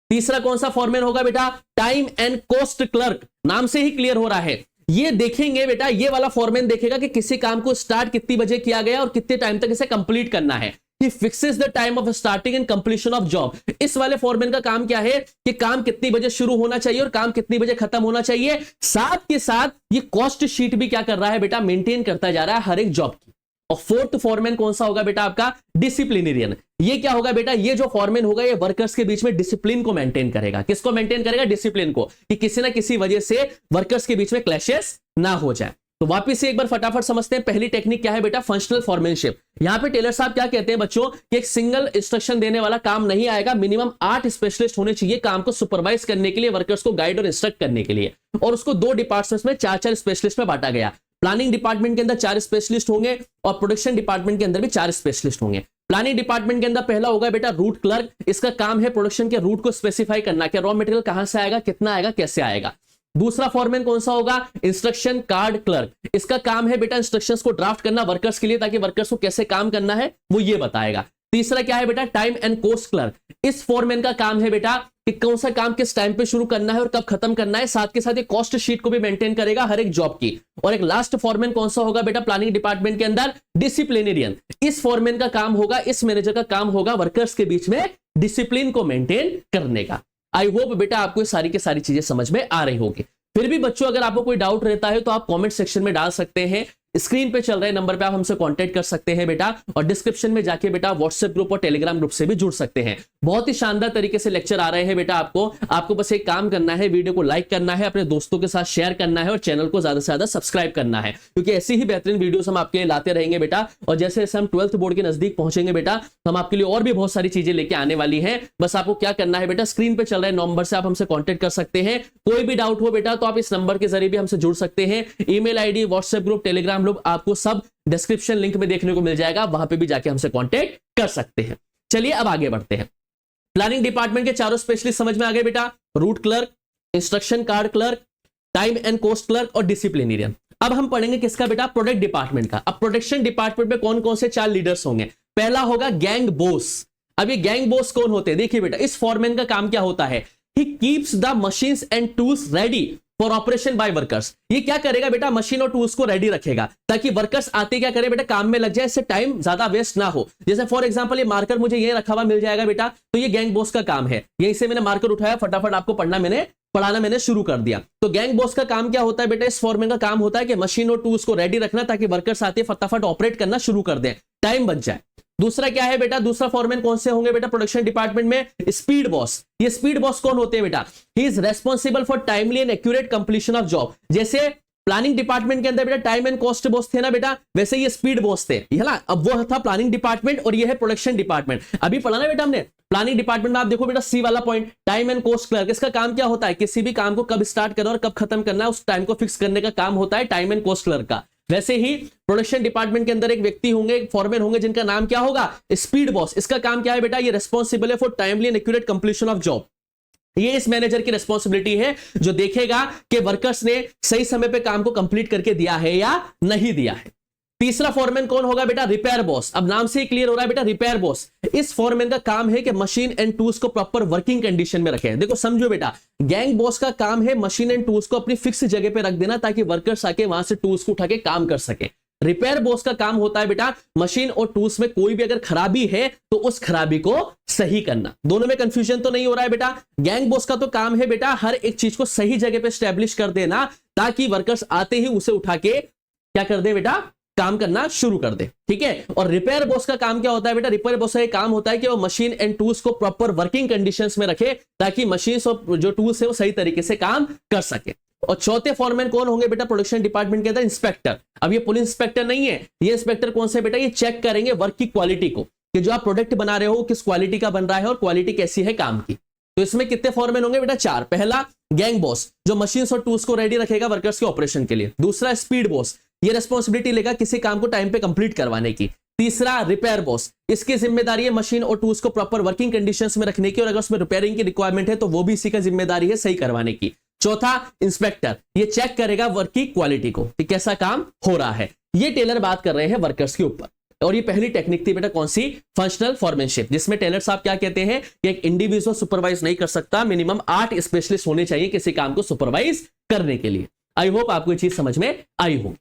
Speaker 1: तीसरा कौन सा फॉरमैन होगा बेटा? Time and cost clerk. नाम से ही क्लियर हो रहा है, ये देखेंगे बेटा, ये वाला फॉरमैन देखेगा कि किसी काम को स्टार्ट कितनी बजे किया गया और कितने टाइम तक इसे कंप्लीट करना है। He fixes the time of starting and completion of job। इस वाले फॉरमैन का काम क्या है कि काम कितनी बजे शुरू होना चाहिए और काम कितनी बजे खत्म होना चाहिए। साथ के साथ ये कॉस्ट शीट भी क्या कर रहा है बेटा? मेंटेन करता जा रहा है हर एक जॉब की। और फोर्थ फॉरमैन कौन सा होगा बेटा? आपका डिसिप्लिनेरियन। ये क्या होगा बेटा? ये जो फॉरमैन होगा ये वर्कर्स के बीच में डिसिप्लिन को मेंटेन करेगा। किसको मेंटेन करेगा? डिसिप्लिन को, कि किसी ना किसी वजह से वर्कर्स के बीच में क्लैशेस ना हो जाए। तो वापस से एक बार फटाफट समझते हैं पहली टेक्निक क्या है बेटा? Functional foremanship. यहां पे टेलर साहब क्या कहते हैं बच्चों कि एक सिंगल इंस्ट्रक्शन देने वाला काम नहीं आएगा, मिनिमम 8 स्पेशलिस्ट होने चाहिए काम को सुपरवाइज करने के लिए, वर्कर्स को गाइड और इंस्ट्रक्ट करने के लिए। और उसको 2 डिपार्टमेंट्स में 4-4 स्पेशलिस्ट में बांटा गया। प्लानिंग डिपार्टमेंट के अंदर 4 स्पेशलिस्ट होंगे और प्रोडक्शन डिपार्टमेंट के अंदर भी 4 स्पेशलिस्ट होंगे। प्लानिंग डिपार्टमेंट के अंदर पहला होगा बेटा रूट क्लर्क। इसका काम है प्रोडक्शन के रूट को स्पेसिफाई करना, कि रॉ मटेरियल कहां से आएगा, कितना आएगा, कैसे आएगा। दूसरा फॉरमैन कौन सा होगा? Instruction card clerk. इसका काम है बेटा इंस्ट्रक्शंस को ड्राफ्ट करना वर्कर्स के लिए, ताकि वर्कर्स को कैसे काम करना है वो ये बताएगा। तीसरा क्या है बेटा? Time and cost clerk. इस फॉरमैन का काम है बेटा कि कौन सा काम किस टाइम पे शुरू करना है और कब खत्म करना है। साथ के साथ ये कॉस्ट शीट को भी मेंटेन करेगा हर एक जॉब की। और एक लास्ट फॉरमैन कौन सा होगा बेटा? प्लानिंग डिपार्टमेंट के अंदर डिसिप्लिनेरियन। इस फॉरमैन का काम होगा, इस मैनेजर का काम होगा वर्कर्स के बीच में डिसिप्लिन को मेंटेन करने का। आई होप बेटा आपको सारी की सारी चीजें समझ में आ रही होगी। फिर भी बच्चों अगर आपको कोई डाउट रहता है तो आप कमेंट सेक्शन में डाल सकते हैं। स्क्रीन पे चल रहे नंबर पे आप हमसे कांटेक्ट कर सकते हैं बेटा, और डिस्क्रिप्शन में जाके बेटा व्हाट्सएप ग्रुप और टेलीग्राम ग्रुप से भी जुड़ सकते हैं। बहुत ही शानदार तरीके से लेक्चर आ रहे हैं बेटा। आपको बस एक काम करना है, वीडियो को लाइक करना है, अपने दोस्तों के साथ शेयर करना है और चैनल को ज्यादा से ज्यादा सब्सक्राइब करना है, क्योंकि ऐसी ही बेहतरीन वीडियोस हम आपके लिए लाते रहेंगे बेटा। और जैसे जैसे हम 12th बोर्ड के नजदीक पहुंचेंगे बेटा, हम आपके लिए और भी बहुत सारी चीजें लेके आने वाली है। बस आपको क्या करना है बेटा, स्क्रीन पे चल रहे नंबर से आप हमसे कॉन्टेक्ट कर सकते हैं। कोई भी डाउट हो बेटा तो आप इस नंबर के जरिए भी हमसे जुड़ सकते हैं। Email ID, WhatsApp group, Telegram group आपको सब डिस्क्रिप्शन लिंक में देखने को मिल जाएगा, वहां पे भी जाके हमसे कांटेक्ट कर सकते हैं। चलिए अब आगे बढ़ते हैं। प्लानिंग डिपार्टमेंट के चारों स्पेशलिस्ट समझ में आ गए बेटा, root clerk, instruction card clerk, time and cost clerk और डिसिप्लिनेरियन। अब हम पढ़ेंगे किसका बेटा, प्रोडक्ट डिपार्टमेंट का। अब प्रोडक्शन डिपार्टमेंट में कौन कौन से 4 लीडर्स होंगे। पहला होगा गैंग बॉस। अब ये गैंग बॉस कौन होते हैं, देखिए बेटा, इस फॉरमैन का काम क्या होता है, he keeps the machines and tools ready for operation by workers. ये क्या करेगा बेटा, मशीन और टूल्स को रेडी रखेगा ताकि वर्कर्स आते क्या करे बेटा, काम में लग जाए, इससे टाइम ज्यादा वेस्ट ना हो। जैसे फॉर एग्जांपल ये मार्कर मुझे ये रखा हुआ मिल जाएगा बेटा, तो ये गैंग बॉस का काम है। यहीं से मैंने मार्कर उठाया, फटाफट आपको पढ़ाना मैंने शुरू कर दिया। तो गैंग बॉस का काम क्या होता है बेटा, इस फॉरमैन का काम होता है कि मशीन और टूल्स को रेडी रखना ताकि वर्कर्स आते फटाफट ऑपरेट करना शुरू कर दें, टाइम बच जाए। दूसरा क्या है बेटा, दूसरा फॉरमैन कौन से होंगे बेटा प्रोडक्शन डिपार्टमेंट में, स्पीड बॉस। ये स्पीड बॉस कौन होते हैं बेटा, he is responsible for timely and accurate completion of job. जैसे प्लानिंग डिपार्टमेंट के अंदर बेटा टाइम एंड कॉस्ट बॉस थे ना बेटा, वैसे ये स्पीड बॉस थे, है ना। अब वो था प्लानिंग डिपार्टमेंट और ये है प्रोडक्शन डिपार्टमेंट। अभी पढ़ा ना बेटा हमने प्लानिंग डिपार्टमेंट में, आप देखो बेटा सी वाला point, time and cost clerk. इसका काम क्या होता है, किसी भी काम को कब स्टार्ट करना और कब खत्म करना है, उस टाइम को फिक्स करने का काम होता है टाइम एंड कॉस्ट क्लर्क का। वैसे ही प्रोडक्शन डिपार्टमेंट के अंदर एक व्यक्ति होंगे, एक फॉरमैन होंगे, जिनका नाम क्या होगा, स्पीड बॉस। इसका काम क्या है बेटा, ये रेस्पॉन्सिबल है for timely and accurate completion of job. ये इस मैनेजर की रिस्पॉन्सिबिलिटी है जो देखेगा कि वर्कर्स ने सही समय पे काम को कंप्लीट करके दिया है या नहीं दिया है। तीसरा फॉरमैन कौन होगा बेटा, रिपेयर बॉस। अब नाम से ही क्लियर हो रहा है बेटा, रिपेयर बॉस। इस फॉरमैन का काम है कि मशीन एंड टूल्स को प्रॉपर वर्किंग कंडीशन में रखे। देखो समझो बेटा, गैंग बॉस का काम है मशीन एंड टूल्स को अपनी फिक्स जगह पे रख देना ताकि वर्कर्स आके वहां से टूल्स को उठा के काम कर सके। रिपेयर बॉस का काम होता है बेटा मशीन और टूल्स में कोई भी अगर खराबी है तो उस खराबी को सही करना। दोनों में कंफ्यूजन तो नहीं हो रहा है बेटा। गैंग बॉस का तो काम है बेटा हर एक चीज को सही जगह पे स्टैब्लिश कर देना ताकि वर्कर्स आते ही उसे उठा के क्या कर दे बेटा, काम करना शुरू कर दे, ठीक है। और रिपेयर बॉस का काम क्या होता है बेटा, रिपेयर बॉस का काम होता है कि वो मशीन एंड टूल्स को प्रॉपर वर्किंग कंडीशंस में रखे ताकि मशीन और जो टूल्स है वो सही तरीके से काम कर सके। और चौथे फॉरमैन कौन होंगे बेटा प्रोडक्शन डिपार्टमेंट के अंदर, इंस्पेक्टर। अब ये पुलिस इंस्पेक्टर नहीं है, ये इंस्पेक्टर कौन से बेटा, ये चेक करेंगे वर्क की क्वालिटी को, कि जो आप प्रोडक्ट बना रहे हो किस क्वालिटी का बन रहा है और क्वालिटी कैसी है काम की। तो इसमें कितने फॉरमैन होंगे बेटा, 4। पहला गैंग बॉस जो मशीन्स और टूल्स को रेडी रखेगा वर्कर्स के ऑपरेशन के लिए। दूसरा स्पीड बॉस, ये रिस्पॉन्सिबिलिटी लेगा किसी काम को टाइम पे कंप्लीट करवाने की। तीसरा रिपेयर बॉस, इसकी जिम्मेदारी है मशीन और टूल्स को प्रॉपर वर्किंग कंडीशंस में रखने की और अगर उसमें रिपेयरिंग की रिक्वायरमेंट है तो वो भी इसी का जिम्मेदारी है सही करवाने की। चौथा इंस्पेक्टर, ये चेक करेगा वर्क की क्वालिटी को कि कैसा काम हो रहा है। ये टेलर बात कर रहे हैं वर्कर्स के ऊपर। और ये पहली टेक्निक थी बेटा कौन सी, फंक्शनल फॉरमैनशिप, जिसमें टेलर साहब क्या कहते हैं कि एक इंडिविजुअल सुपरवाइज नहीं कर सकता, मिनिमम 8 स्पेशलिस्ट होने चाहिए किसी काम को सुपरवाइज करने के लिए। आई होप आपको ये चीज समझ में आई हो।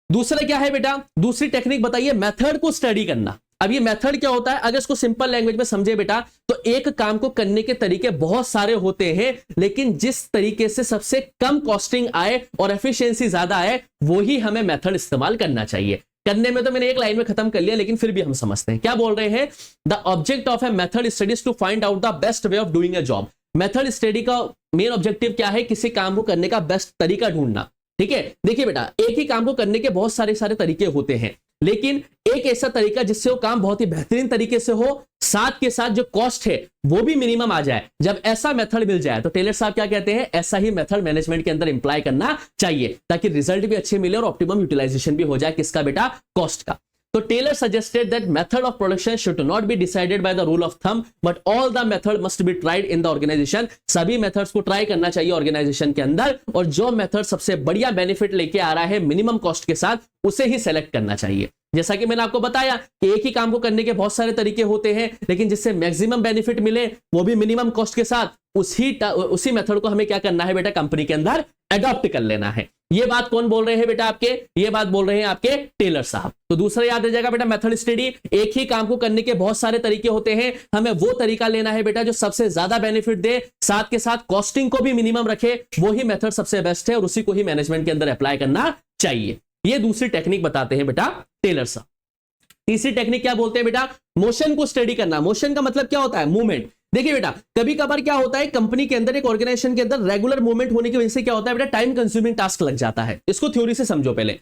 Speaker 1: दूसरा क्या है बेटा, दूसरी टेक्निक बताइए, मेथड को स्टडी करना। अब ये मेथड क्या होता है, अगर इसको सिंपल लैंग्वेज में समझे बेटा तो एक काम को करने के तरीके बहुत सारे होते हैं, लेकिन जिस तरीके से सबसे कम कॉस्टिंग आए और एफिशिएंसी ज्यादा आए वो ही हमें मेथड इस्तेमाल करना चाहिए। करने में तो मैंने एक लाइन में खत्म कर लिया, लेकिन फिर भी हम समझते हैं क्या बोल रहे हैं। The object of a method studies to find out the best way of doing a job. Method study का मेन ऑब्जेक्टिव क्या है, किसी काम को करने का बेस्ट तरीका ढूंढना, ठीक है। देखिए बेटा एक ही काम को करने के बहुत सारे तरीके होते हैं, लेकिन एक ऐसा तरीका जिससे वो काम बहुत ही बेहतरीन तरीके से हो, साथ के साथ जो कॉस्ट है वो भी मिनिमम आ जाए। जब ऐसा मेथड मिल जाए तो टेलर साहब क्या कहते हैं, ऐसा ही मेथड मैनेजमेंट के अंदर इंप्लाई करना चाहिए ताकि रिजल्ट भी अच्छे मिले और ऑप्टिमम यूटिलाइजेशन भी हो जाए किसका बेटा, कॉस्ट का। तो Taylor suggested that method of production should not be decided by the rule of thumb but all the method must be tried in the organisation. सभी मेथड्स को ट्राई करना चाहिए ऑर्गेनाइजेशन के अंदर, और जो मेथड सबसे बढ़िया बेनिफिट लेके आ रहा है मिनिमम कॉस्ट के साथ उसे ही सेलेक्ट करना चाहिए। जैसा कि मैंने आपको बताया कि एक ही काम को करने के बहुत सारे तरीके होते हैं, लेकिन जिससे मैक्सिमम बेनिफिट मिले वो भी मिनिमम कॉस्ट के साथ, उसी मेथड को हमें क्या करना है बेटा, कंपनी के अंदर अडॉप्ट कर लेना है। ये बात कौन बोल रहे हैं बेटा, आपके ये बात बोल रहे हैं आपके टेलर साहब। तो दूसरा याद रह जाएगा बेटा मेथड स्टडी, एक ही काम को करने के बहुत सारे तरीके होते हैं, हमें वो तरीका लेना है बेटा जो सबसे ज्यादा बेनिफिट दे, साथ के साथ कॉस्टिंग को भी मिनिमम रखे, वो ही मेथड सबसे बेस्ट है और उसी को ही मैनेजमेंट के अंदर अप्लाई करना चाहिए। ये दूसरी टेक्निक बताते हैं बेटा टेलर साहब। तीसरी टेक्निक क्या बोलते हैं बेटा, मोशन को स्टडी करना। मोशन का मतलब क्या होता है, मूवमेंट। देखिए बेटा कभी कभार क्या होता है, कंपनी के अंदर एक ऑर्गेनाइजेशन के अंदर रेगुलर मूवमेंट होने की वजह से क्या होता है बेटा, टाइम कंज्यूमिंग टास्क लग जाता है। इसको थ्योरी से समझो पहले।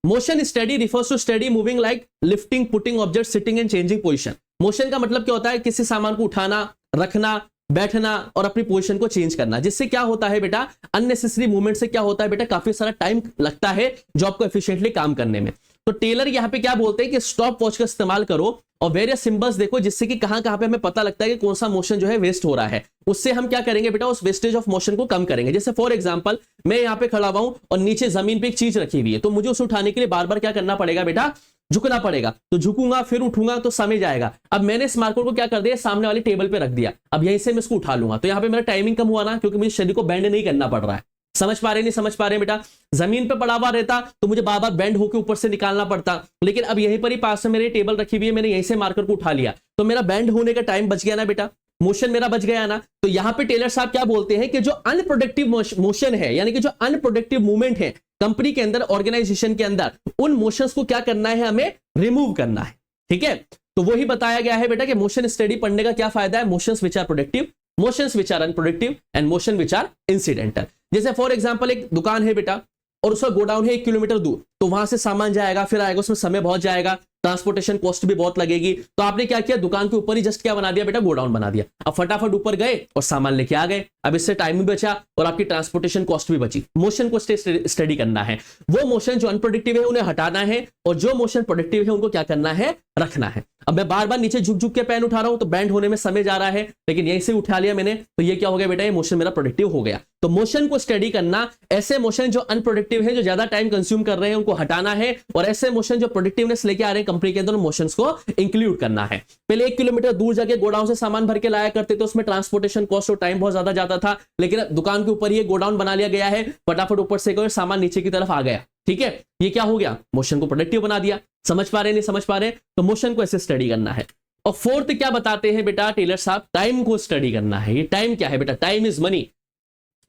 Speaker 1: Motion study refers to study moving like lifting, putting object, sitting and changing position. Motion का मतलब क्या होता है, किसी सामान को उठाना, रखना, बैठना और अपनी पोजीशन को चेंज करना। जिससे क्या होता है बेटा, अननेसेसरी मूवमेंट से क्या होता है बेटा, काफी सारा टाइम लगता है जॉब को एफिशिएंटली काम करने में। तो टेलर यहां पे क्या बोलते हैं कि स्टॉप वॉच का इस्तेमाल करो और वेरियस सिंबल्स देखो, जिससे कि कहां कहां पे हमें पता लगता है कि कौन सा मोशन जो है वेस्ट हो रहा है। उससे हम क्या करेंगे बेटा, उस वेस्टेज ऑफ मोशन को कम करेंगे। जैसे फॉर एग्जांपल मैं यहां पे खड़ा हुआ हूं और नीचे जमीन पे एक चीज रखी हुई है, तो मुझे उसे उठाने के लिए बार बार क्या करना पड़ेगा बेटा, झुकना पड़ेगा। तो झुकूंगा फिर उठूंगा तो समय जाएगा। अब मैंने इस मार्कर को क्या कर दिया, सामने वाली टेबल पे रख दिया। अब यहीं से मैं इसको उठा लूंगा, तो यहाँ पे मेरा टाइमिंग कम हुआ ना, क्योंकि मुझे शरीर को बेंड नहीं करना पड़ रहा है। समझ पा रहे नहीं समझ पा रहे बेटा? जमीन पे पड़ा हुआ रहता तो मुझे बार बार बेंड होकर ऊपर से निकालना पड़ता, लेकिन अब यहीं पर ही पास में मेरी टेबल रखी हुई है, मैंने यहीं से मार्कर को उठा लिया, तो मेरा बेंड होने का टाइम बच गया ना बेटा, मोशन मेरा बच गया ना। तो यहां पे टेलर साहब क्या बोलते हैं कि जो अनप्रोडक्टिव मोशन है, यानी कि जो अनप्रोडक्टिव मूवमेंट है कंपनी के अंदर, ऑर्गेनाइजेशन के अंदर, उन मोशंस को क्या करना है, हमें रिमूव करना है। ठीक है, तो वही बताया गया है बेटा कि मोशन स्टडी पढ़ने का क्या फायदा है, motions which are productive, motions which are unproductive and motion which are incidental. जैसे फॉर एग्जांपल एक दुकान है बेटा और उसका गोडाउन है 1 किलोमीटर दूर, तो वहां से सामान जाएगा फिर आएगा, उसमें समय बहुत जाएगा, ट्रांसपोर्टेशन कॉस्ट भी बहुत लगेगी। तो आपने क्या किया, दुकान के ऊपर ही जस्ट क्या बना दिया बेटा, गोडाउन बना दिया। अब फटाफट ऊपर गए और सामान लेके आ गए, अब इससे टाइम भी बचा और आपकी ट्रांसपोर्टेशन कॉस्ट भी बची। मोशन को स्टडी करना है, वो मोशन जो अनप्रोडक्टिव है उन्हें हटाना है, और जो मोशन प्रोडक्टिव है उनको क्या करना है, रखना है। अब मैं बार बार नीचे झुक झुक के पेन उठा रहा हूं तो बैंड होने में समय जा रहा है, लेकिन यहीं से उठा लिया मैंने, तो ये क्या हो गया बेटा, ये मोशन मेरा प्रोडक्टिव हो गया। तो मोशन को स्टडी करना, ऐसे मोशन जो अनप्रोडक्टिव है, जो ज्यादा टाइम कंज्यूम कर रहे हैं, उनको हटाना है, और ऐसे मोशन जो प्रोडक्टिवनेस लेके आ रहे हैं कंपनी के अंदर, मोशंस को इंक्लूड करना है। पहले 1 किलोमीटर दूर जाके गोडाउन से सामान भर के लाया करते थे, उसमें ट्रांसपोर्टेशन कॉस्ट और टाइम बहुत ज्यादा जाता था, लेकिन दुकान के ऊपर ये गोडाउन बना लिया गया है, फटाफट ऊपर से कोई सामान नीचे की तरफ आ गया। ठीक है, ये क्या हो गया, मोशन को प्रोडक्टिव बना दिया। समझ पा रहे नहीं समझ पा रहे? तो मोशन को ऐसे स्टडी करना है। और फोर्थ क्या बताते हैं बेटा टेलर साहब, टाइम को स्टडी करना है। ये टाइम क्या है बेटा, टाइम इज मनी।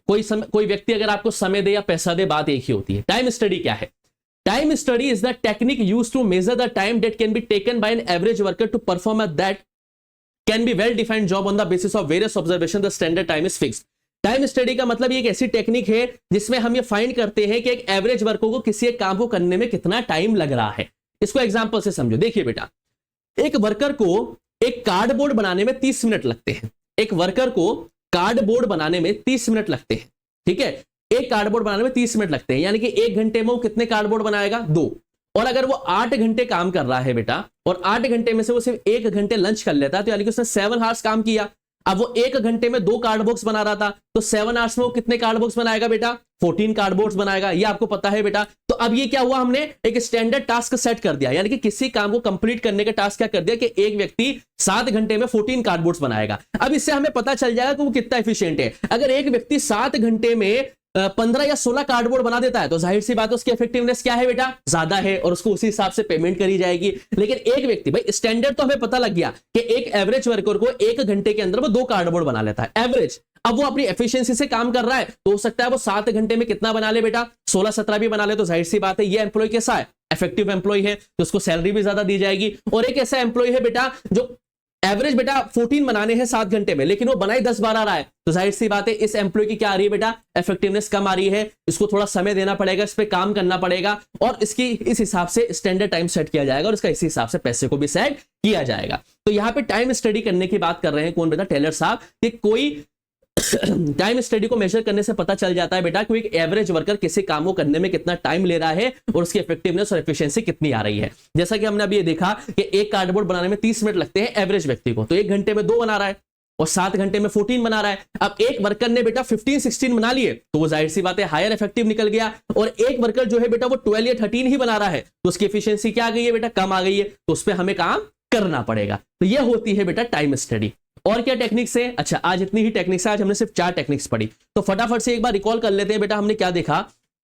Speaker 1: कोई व्यक्ति अगर आपको समय दे या पैसा दे, बात एक ही होती है। टाइम स्टडी क्या है? Time study is the technique used to measure the time that can be taken by an average worker to perform a that can be well defined job on the basis of various observations. The standard time is fixed. Time study का मतलब ये एक ऐसी technique है जिसमें हम ये find करते हैं कि एक एवरेज वर्कर को किसी एक काम को करने में कितना टाइम लग रहा है। इसको एग्जांपल से समझो। देखिए बेटा, एक वर्कर को एक कार्डबोर्ड बनाने में 30 मिनट लगते हैं। एक वर्कर को कार्डबोर्ड बनाने में 30 मिनट लगते हैं। ठीक है, एक कार्डबोर्ड बनाने में 30 मिनट लगते हैं, यानी कि 1 घंटे में वो कितने कार्डबोर्ड बनाएगा, 2। और अगर वो 8 घंटे काम कर रहा है बेटा, और 8 घंटे में से वो सिर्फ 1 घंटे लंच कर लेता है, तो यानी कि उसने 7 आवर्स काम किया। अब वो 1 घंटे में 2 कार्डबॉक्स बना रहा था, तो 7 आवर्स में वो कितने कार्डबॉक्स बनाएगा बेटा, 14 कार्डबोर्ड्स बनाएगा। ये आपको पता है बेटा। तो अब ये क्या हुआ, हमने एक स्टैंडर्ड टास्क सेट कर दिया, यानी कि किसी काम को कंप्लीट करने का टास्क क्या कर दिया कि एक व्यक्ति 7 घंटे में 14 कार्डबोर्ड्स बनाएगा। अब इससे हमें पता चल जाएगा कि वो कितना एफिशिएंट है। अगर एक व्यक्ति 7 घंटे में 15 या 16 कार्डबोर्ड बना देता है, तो जाहिर सी बात है उसकी इफेक्टिवनेस क्या है बेटा, ज्यादा है, और उसको उसी हिसाब से पेमेंट करी जाएगी। लेकिन एक व्यक्ति, भाई स्टैंडर्ड तो हमें पता लग गया कि एक एवरेज वर्कर को 1 घंटे के अंदर वो 2 कार्डबोर्ड बना लेता है, एवरेज। अब वो अपनी एफिशिएंसी से काम कर रहा है, तो हो सकता है वो 7 घंटे में कितना बना ले बेटा, 16-17 भी बना ले। तो जाहिर सी बात है ये एम्प्लॉय कैसा है, इफेक्टिव एम्प्लॉय है, तो उसको सैलरी भी ज्यादा दी जाएगी। और एक ऐसा एम्प्लॉय है बेटा जो एवरेज बेटा 14 बनाने हैं 7 घंटे में, लेकिन वो बनाई 10-12 रहा है, तो जाहिर सी बात है इस एम्प्लॉय की क्या आ रही है बेटा, इफेक्टिवनेस कम आ रही है। इसको थोड़ा समय देना पड़ेगा, इस पे काम करना पड़ेगा, और इसकी इस हिसाब से स्टैंडर्ड टाइम सेट किया जाएगा, और इसका इसी हिसाब से पैसे को भी सेट किया जाएगा। तो यहां पे टाइम स्टडी करने की बात कर रहे हैं कौन बेटा, टेलर साहब। कि कोई टाइम स्टडी को मेजर करने से पता चल जाता है बेटा कि एक एवरेज वर्कर किसी काम को करने में कितना टाइम ले रहा है और उसकी इफेक्टिवनेस और एफिशिएंसी कितनी आ रही है। जैसा कि हमने अभी ये देखा कि एक कार्डबोर्ड बनाने में 30 मिनट लगते हैं एवरेज व्यक्ति को, तो 1 घंटे में 2 बना रहा है और 7 घंटे में 14 बना रहा है। अब एक वर्कर ने बेटा 15-16 बना लिए, तो वो जाहिर सी बात है हायर इफेक्टिव निकल गया। और एक वर्कर जो है बेटा वो 12 या 13 ही बना रहा है, तो उसकी एफिशिएंसी क्या आ गई है बेटा, कम आ गई है, तो उस पर हमें काम करना पड़ेगा। तो ये होती है बेटा टाइम स्टडी। और क्या टेक्निक्स है, अच्छा आज इतनी ही टेक्निक्स है, आज हमने सिर्फ 4 टेक्निक्स पढ़ी। तो फटाफट से एक बार रिकॉल कर लेते हैं बेटा, हमने क्या देखा,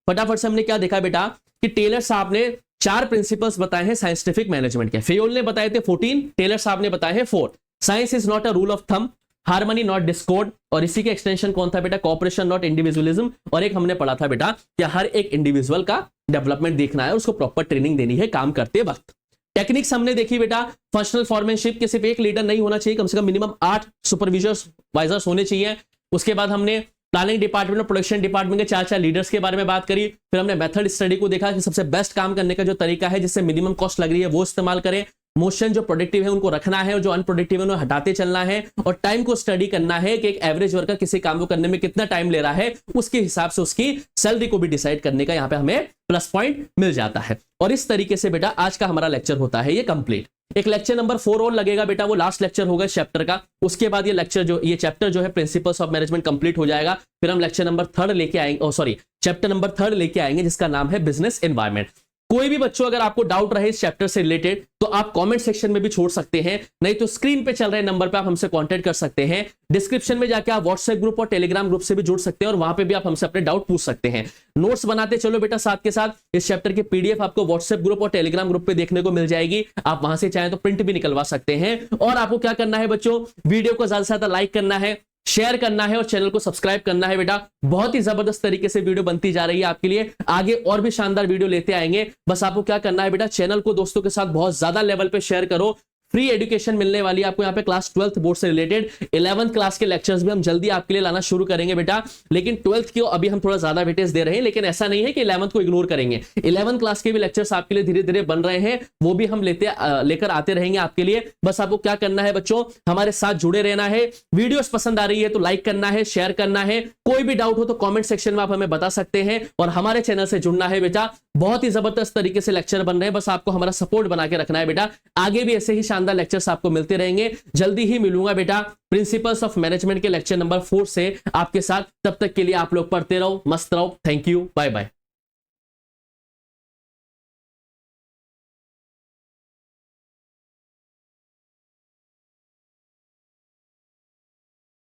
Speaker 1: फटाफट से हमने क्या देखा बेटा कि टेलर साहब ने 4 प्रिंसिपल्स बताए हैं साइंटिफिक मैनेजमेंट के। फेयोल ने बताए थे 14, टेलर साहब ने बताए हैं 4। Science is not a rule of thumb, harmony not Discord, और इसी के एक्सटेंशन कौन था बेटा, कोऑपरेशन नॉट इंडिविजुअलिज्म। और एक हमने पढ़ा था बेटा कि हर एक इंडिविजुअल का डेवलपमेंट देखना है, उसको प्रॉपर ट्रेनिंग देनी है काम करते वक्त। टेक्निक्स हमने देखी बेटा, फंक्शनल फॉर्मेनशिप के सिर्फ एक लीडर नहीं होना चाहिए, कम से कम मिनिमम 8 सुपरवाइजर्स वाइजर्स होने चाहिए। उसके बाद हमने प्लानिंग डिपार्टमेंट और प्रोडक्शन डिपार्टमेंट के 4 लीडर्स के बारे में बात करी। फिर हमने मेथड स्टडी को देखा कि सबसे बेस्ट काम करने का जो तरीका है जिससे मिनिमम कॉस्ट लग रही है वो इस्तेमाल करें। मोशन जो प्रोडक्टिव है उनको रखना है और जो अनप्रोडक्टिव है उन्हें हटाते चलना है। और टाइम को स्टडी करना है कि एक एवरेज वर्कर किसी काम को करने में कितना टाइम ले रहा है, उसके हिसाब से उसकी सैलरी को भी डिसाइड करने का यहाँ पे हमें प्लस पॉइंट मिल जाता है। और इस तरीके से बेटा आज का हमारा लेक्चर होता है ये कंप्लीट। एक लेक्चर नंबर 4 और लगेगा बेटा, वो लास्ट लेक्चर होगा इस चैप्टर का। उसके बाद ये चैप्टर जो है प्रिंसिपल्स ऑफ मैनेजमेंट कंप्लीट हो जाएगा। फिर हम लेक्चर नंबर 3 लेके आएंगे, चैप्टर नंबर 3 लेके आएंगे जिसका नाम है बिजनेस एनवायरनमेंट। कोई भी बच्चों अगर आपको डाउट रहे इस चैप्टर से रिलेटेड तो आप कमेंट सेक्शन में भी छोड़ सकते हैं, नहीं तो स्क्रीन पे चल रहे नंबर पे आप हमसे कांटेक्ट कर सकते हैं। डिस्क्रिप्शन में जाके आप व्हाट्सएप ग्रुप और टेलीग्राम ग्रुप से भी जुड़ सकते हैं और वहां पे भी आप हमसे अपने डाउट पूछ सकते हैं। नोट्स बनाते चलो बेटा साथ के साथ। इस चैप्टर की पीडीएफ आपको व्हाट्सएप ग्रुप और टेलीग्राम ग्रुप पे देखने को मिल जाएगी, आप वहां से चाहें तो प्रिंट भी निकलवा सकते हैं। और आपको क्या करना है बच्चों, वीडियो को ज्यादा से ज्यादा लाइक करना है, शेयर करना है और चैनल को सब्सक्राइब करना है बेटा। बहुत ही जबरदस्त तरीके से वीडियो बनती जा रही है आपके लिए, आगे और भी शानदार वीडियो लेते आएंगे। बस आपको क्या करना है बेटा, चैनल को दोस्तों के साथ बहुत ज्यादा लेवल पे शेयर करो। फ्री एजुकेशन मिलने वाली है आपको यहाँ पे क्लास 12th बोर्ड से रिलेटेड। 11th क्लास के लेक्चर्स भी हम जल्दी आपके लिए लाना शुरू करेंगे बेटा, लेकिन 12th की अभी हम थोड़ा ज्यादा वेटेज दे रहे हैं, लेकिन ऐसा नहीं है कि 11th को इग्नोर करेंगे। 11th क्लास के भी लेक्चर्स आपके लिए धीरे धीरे बन रहे हैं, वो भी हम लेकर आते रहेंगे आपके लिए। बस आपको क्या करना है बच्चों, हमारे साथ जुड़े रहना है। वीडियोस पसंद आ रही है तो लाइक करना है, शेयर करना है। कोई भी डाउट हो तो कॉमेंट सेक्शन में आप हमें बता सकते हैं और हमारे चैनल से जुड़ना है बेटा। बहुत ही जबरदस्त तरीके से लेक्चर बन रहे हैं, बस आपको हमारा सपोर्ट बना के रखना है बेटा। आगे भी ऐसे ही शानदार लेक्चर्स आपको मिलते रहेंगे। जल्दी ही मिलूंगा बेटा प्रिंसिपल्स ऑफ मैनेजमेंट के लेक्चर नंबर 4 से आपके साथ। तब तक के लिए आप लोग पढ़ते रहो, मस्त रहो। Thank you, bye bye.